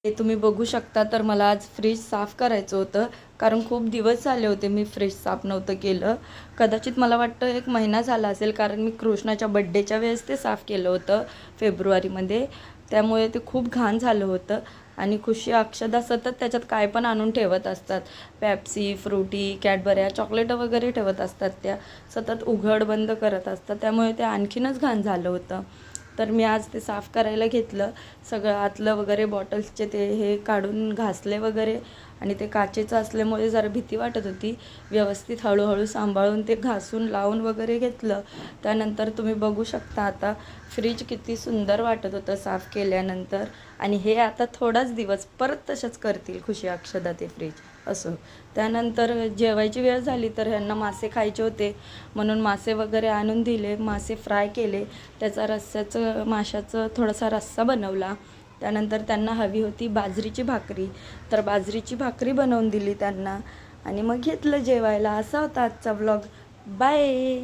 हे तुम्ही बघू शकता. तर मला आज फ्रीज साफ करायचं होतं, कारण खूप दिवस झाले होते मी फ्रीज साफ नव्हतं केलं. कदाचित मला वाटतं 1 महिना झाला असेल, कारण मी कृष्णाच्या बड्डेच्या वेळेस ते साफ केलं होतं फेब्रुवारीमध्ये. त्यामुळे ते खूप घाण झालं होतं. आणि खुशी अक्षदा सतत त्याच्यात काय पण आणून ठेवत असतात. पेप्सी, फ्रुटी, कॅडबऱ्या, चॉकलेटं वगैरे ठेवत असतात. त्या सतत उघड बंद करत असतात, त्यामुळे ते आणखीनच घाण झालं होतं. तर मी आज ते साफ करायला घेतलं. सगळं आतलं वगैरे बॉटल्सचे ते हे काढून घासले वगैरे. आणि ते काचेचं असल्यामुळे जरा भीती वाटत होती. व्यवस्थित हळूहळू सांभाळून ते घासून लावून वगैरे घेतलं. त्यानंतर तुम्ही बघू शकता आता फ्रीज किती सुंदर वाटत होतं साफ केल्यानंतर. आणि हे आता थोडाच दिवस परत तसंच करतील खुशी अक्षदा ते फ्रीज असं. त्यानंतर जेवायची वेळ झाली, तर ह्यांना मासे खायचे होते म्हणून मासे वगैरे आणून दिले. मासे फ्राय केले, त्याचा माशाचं थोडासा रस्सा बनवला. त्यानंतर त्यांना हवी होती बाजरीची भाकरी, तर बाजरीची भाकरी बनवून दिली त्यांना. आणि मग घेतलं जेवायला. असा होता आजचा व्लॉग. बाय.